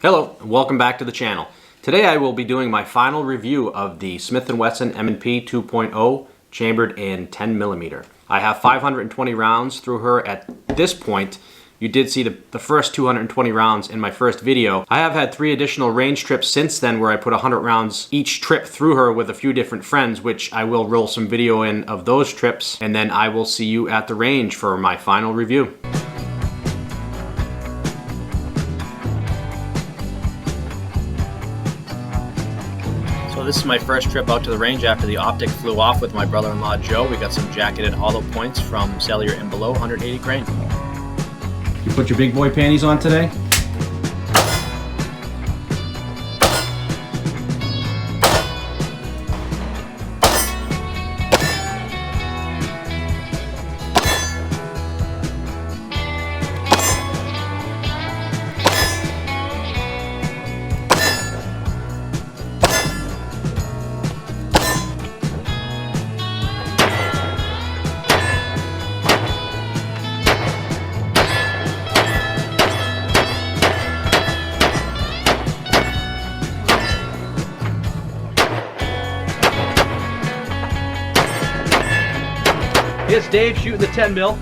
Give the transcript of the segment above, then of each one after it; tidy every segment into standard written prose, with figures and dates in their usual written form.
Hello, and welcome back to the channel. Today I will be doing my final review of the Smith & Wesson M&P 2.0 chambered in 10mm. I have 520 rounds through her at this point. You did see the first 220 rounds in my first video. I have had 3 additional range trips since then where I put 100 rounds each trip through her with a few different friends, which I will roll some video in of those trips, and then I will see you at the range for my final review. So this is my first trip out to the range after the optic flew off with my brother-in-law Joe. We got some jacketed hollow points from cellular and below, 180 grain. You put your big boy panties on today? Here's Dave shooting the 10mm.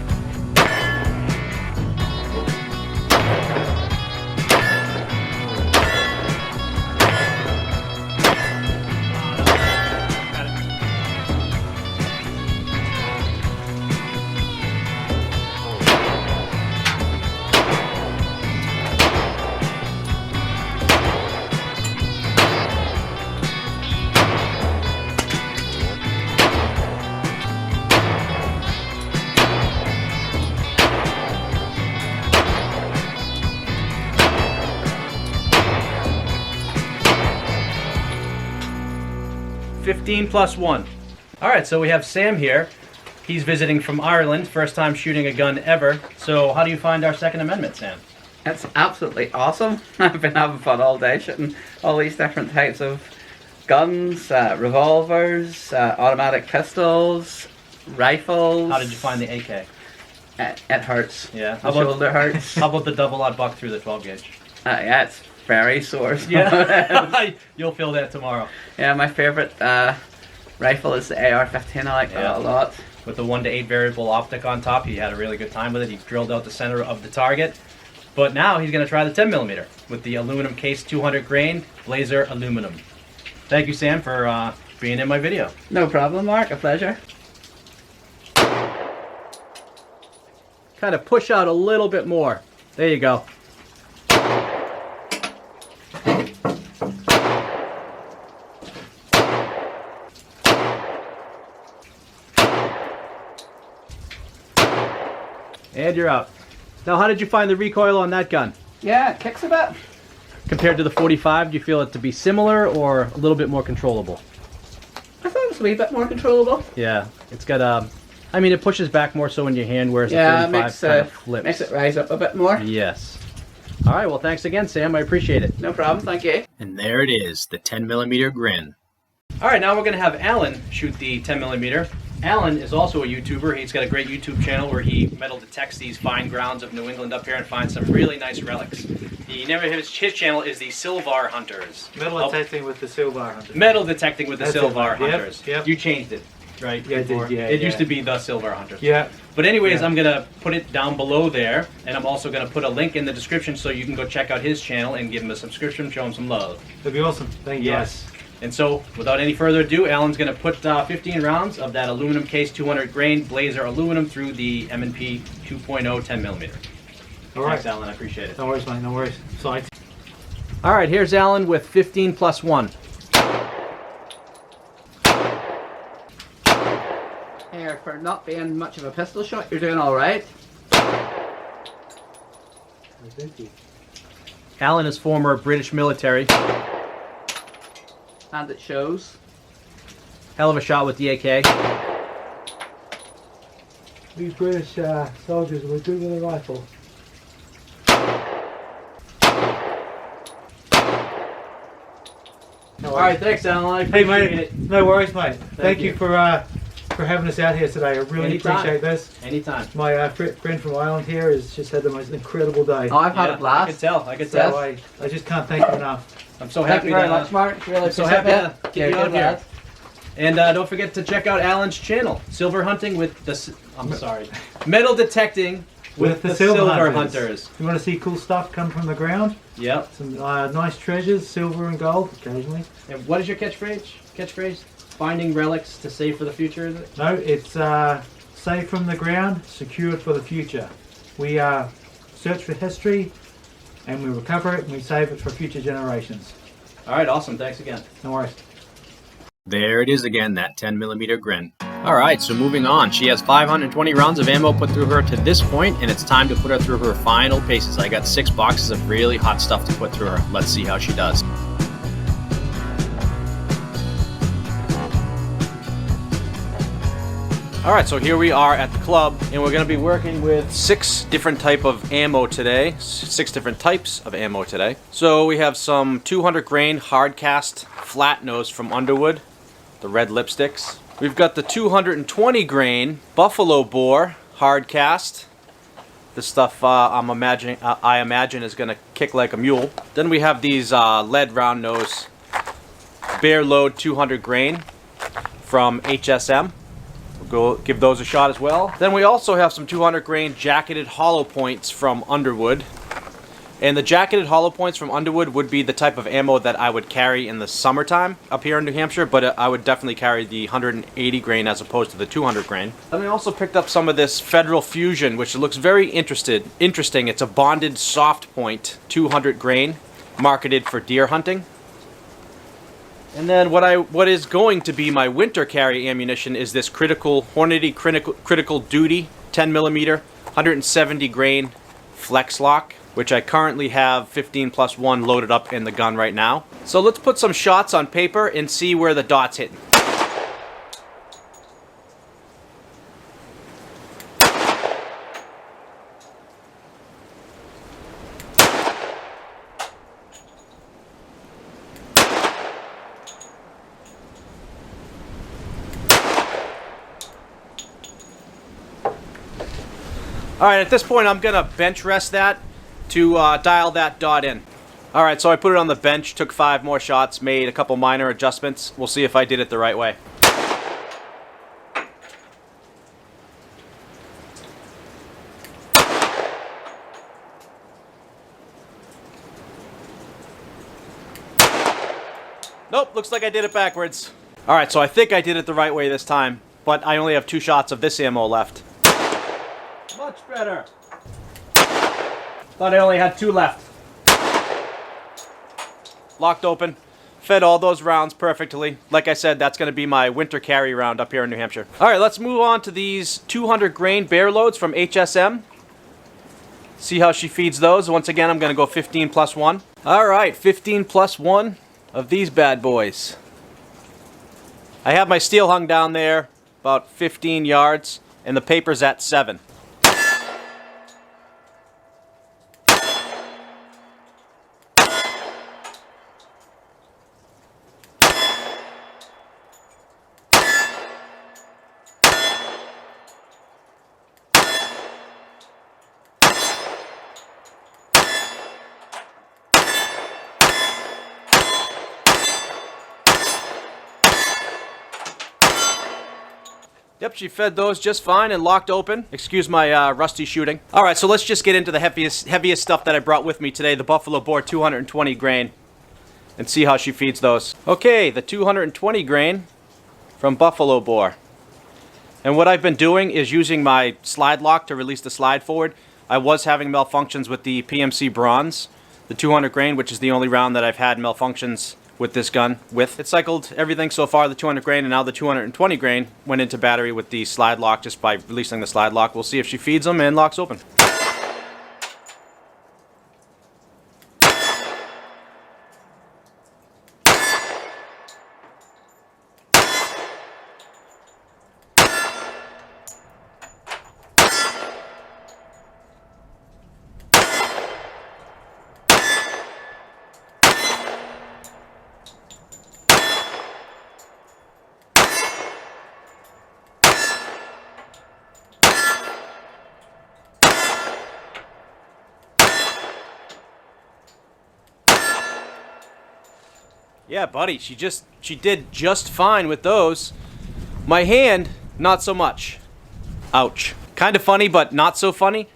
+1. Alright, so we have Sam here. He's visiting from Ireland, first time shooting a gun ever. So how do you find our Second Amendment, Sam? It's absolutely awesome. I've been having fun all day shooting all these different types of guns, revolvers, automatic pistols, rifles. How did you find the AK? It hurts. Yeah. The shoulder hurts. How about the double-aught buck through the 12 gauge? Yeah, it's very sore. Yeah. You'll feel that tomorrow. Yeah, my favorite rifle is the AR-15. I like that a lot. With the 1:8 variable optic on top, he had a really good time with it. He drilled out the center of the target. But now he's going to try the 10mm with the aluminum case 200 grain laser aluminum. Thank you, Sam, for being in my video. No problem, Mark. A pleasure. Kind of push out a little bit more. There you go. And you're out. Now, how did you find the recoil on that gun? Yeah, it kicks a bit. Compared to the 45, do you feel it to be similar or a little bit more controllable? I thought it was a wee bit more controllable. Yeah, it's got I mean, it pushes back more so in your hand, whereas the 35 kind of flips. Makes it rise up a bit more. Yes. All right, well, thanks again, Sam. I appreciate it. No problem, thank you. And there it is, the 10mm grin. All right, now we're going to have Allan shoot the 10mm. Allan is also a YouTuber. He's got a great YouTube channel where he metal detects these fine grounds of New England up here and finds some really nice relics. The name of his channel is the Silvar Hunters. Metal detecting with the Silvar Hunters. Metal detecting with the Silvar Hunters. Yep. You changed it, right? Yeah, I did, yeah. It used to be the Silvar Hunters. Yeah. But anyways, Yeah. I'm going to put it down below there, and I'm also going to put a link in the description so you can go check out his channel and give him a subscription, show him some love. That'd be awesome. Thank you. Yes. And so, without any further ado, Allan's going to put 15 rounds of that aluminum case 200 grain blazer aluminum through the M&P 2.0 10mm. All right. Thanks, Allan. I appreciate it. No worries, mate. No worries. Sorry. All right, here's Allan with 15+1. Here, for not being much of a pistol shot, you're doing all right. Thank you. Allan is former British military. And it shows. Hell of a shot with the AK. These British soldiers were good with a rifle. Alright, thanks, Allan. Hey, mate. No worries, mate. Thank you for for having us out here today. I really Anytime. appreciate this. Anytime. My friend from Ireland here has just had the most incredible day. Oh, I've had a I blast. could tell. I could So tell. I just can't thank you enough. I'm so Thank happy you very to, much, Mark. Really I'm so appreciate happy it. to get you You're a out good here. lad. And don't forget to check out Allan's channel, Silver Hunting with the. I'm sorry, Metal Detecting with the Silver Hunters. You want to see cool stuff come from the ground? Yep. Some nice treasures, silver and gold, occasionally. And what is your catchphrase? Finding relics to save for the future, is it? No, it's saved from the ground, secured for the future. We search for history, and we recover it, and we save it for future generations. All right, awesome. Thanks again. No worries. There it is again, that 10mm grin. Alright, so moving on. She has 520 rounds of ammo put through her to this point, and it's time to put her through her final paces. I got 6 boxes of really hot stuff to put through her. Let's see how she does. Alright, so here we are at the club, and we're going to be working with 6 different type of ammo today. 6 different types of ammo today. So we have some 200 grain hard cast flat nose from Underwood, the red lipsticks. We've got the 220 grain buffalo bore hard cast. This stuff I imagine is going to kick like a mule. Then we have these lead round nose bare load 200 grain from HSM. We'll go give those a shot as well. Then we also have some 200 grain jacketed hollow points from Underwood. And the jacketed hollow points from Underwood would be the type of ammo that I would carry in the summertime up here in New Hampshire, but I would definitely carry the 180 grain as opposed to the 200 grain. Then we also picked up some of this Federal Fusion, which looks very interesting. It's a bonded soft point 200 grain, marketed for deer hunting. And then what is going to be my winter carry ammunition is this Hornady critical duty 10mm 170 grain flex lock, which I currently have 15+1 loaded up in the gun right now. So let's put some shots on paper and see where the dot's hitting. Alright, at this point I'm gonna bench rest that to dial that dot in. Alright, so I put it on the bench, took 5 more shots, made a couple minor adjustments. We'll see if I did it the right way. Nope, looks like I did it backwards. Alright, so I think I did it the right way this time, but I only have 2 shots of this ammo left. Much better. Thought I only had 2 left. Locked open. Fed all those rounds perfectly. Like I said, that's going to be my winter carry round up here in New Hampshire. Alright, let's move on to these 200 grain bear loads from HSM. See how she feeds those. Once again, I'm going to go 15+1. Alright, 15+1 of these bad boys. I have my steel hung down there about 15 yards, and the paper's at 7. Yep, she fed those just fine and locked open. Excuse my rusty shooting. Alright, so let's just get into the heaviest stuff that I brought with me today, the Buffalo Bore 220 grain, and see how she feeds those. Okay, the 220 grain from Buffalo Bore. And what I've been doing is using my slide lock to release the slide forward. I was having malfunctions with the PMC Bronze, the 200 grain, which is the only round that I've had malfunctions with this gun with. It cycled everything so far, the 200 grain, and now the 220 grain went into battery with the slide lock just by releasing the slide lock. We'll see if she feeds them and locks open. Yeah, buddy, she did just fine with those. My hand, not so much. Ouch. Kind of funny, but not so funny.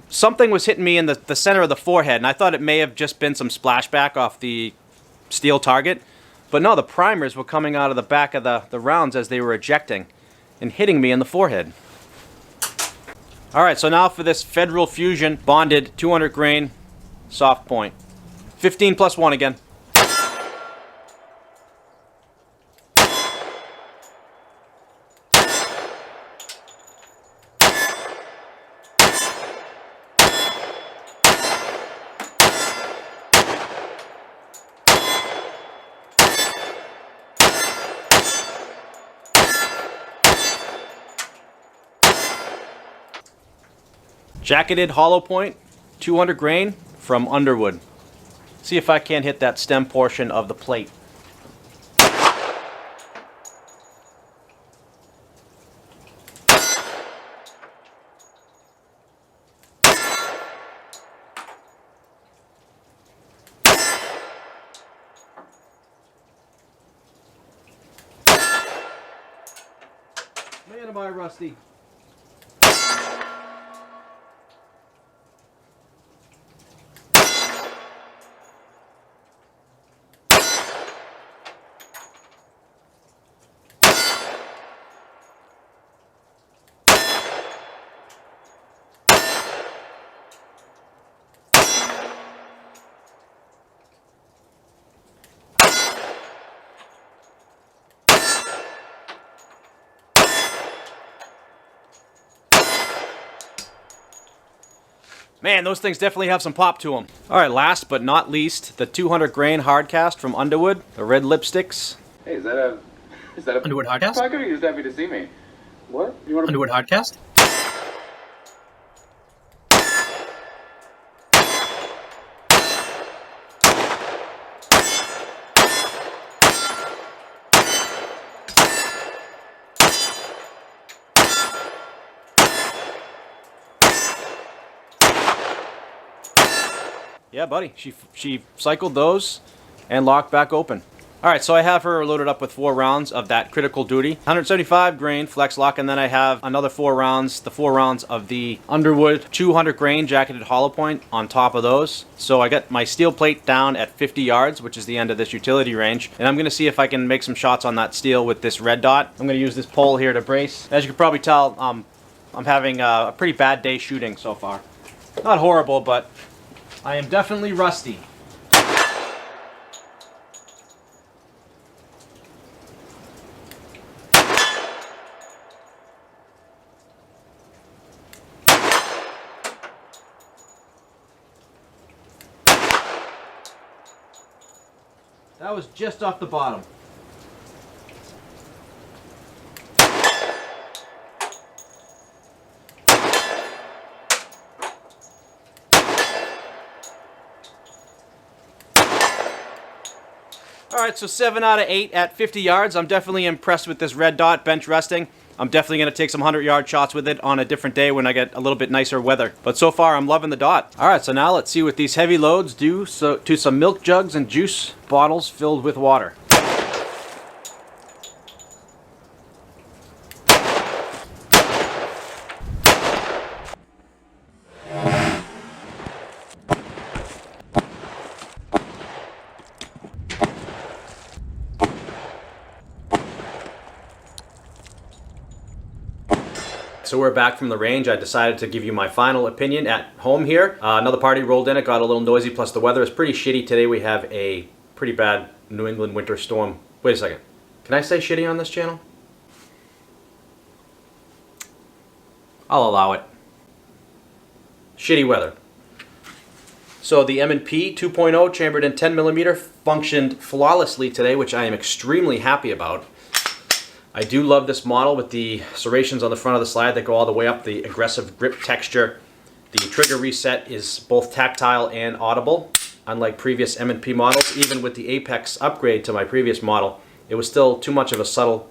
Something was hitting me in the center of the forehead, and I thought it may have just been some splashback off the steel target. But no, the primers were coming out of the back of the rounds as they were ejecting and hitting me in the forehead. Alright, so now for this Federal Fusion bonded 200 grain soft point. 15 plus 1 again. Jacketed hollow point, 200 grain from Underwood. See if I can't hit that stem portion of the plate. Man, am I rusty. Man, those things definitely have some pop to them. Alright, last but not least, the 200 grain hard cast from Underwood, the red lipsticks. Hey, is that a Underwood Hardcast? Fucker, you're just happy to see me. What? You want to? Underwood Hardcast? Yeah, buddy. She cycled those and locked back open. Alright, so I have her loaded up with 4 rounds of that critical duty. 175 grain flex lock, and then I have another 4 rounds, the 4 rounds of the Underwood 200 grain jacketed hollow point on top of those. So I got my steel plate down at 50 yards, which is the end of this utility range. And I'm going to see if I can make some shots on that steel with this red dot. I'm going to use this pole here to brace. As you can probably tell, I'm having a pretty bad day shooting so far. Not horrible, but I am definitely rusty. That was just off the bottom. Alright, so 7 out of 8 at 50 yards. I'm definitely impressed with this red dot bench resting. I'm definitely going to take some 100-yard shots with it on a different day when I get a little bit nicer weather. But so far, I'm loving the dot. Alright, so now let's see what these heavy loads do to some milk jugs and juice bottles filled with water. So we're back from the range. I decided to give you my final opinion at home here. Another party rolled in. It got a little noisy, plus the weather is pretty shitty today. We have a pretty bad New England winter storm. Wait a second. Can I say shitty on this channel? I'll allow it. Shitty weather. So the M&P 2.0 chambered in 10mm functioned flawlessly today, which I am extremely happy about. I do love this model with the serrations on the front of the slide that go all the way up, the aggressive grip texture. The trigger reset is both tactile and audible. Unlike previous M&P models, even with the Apex upgrade to my previous model, it was still too much of a subtle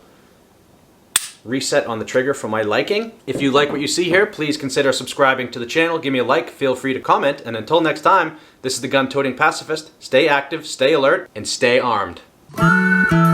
reset on the trigger for my liking. If you like what you see here, please consider subscribing to the channel. Give me a like, feel free to comment, and until next time, this is the gun-toting pacifist. Stay active, stay alert, and stay armed. Bye.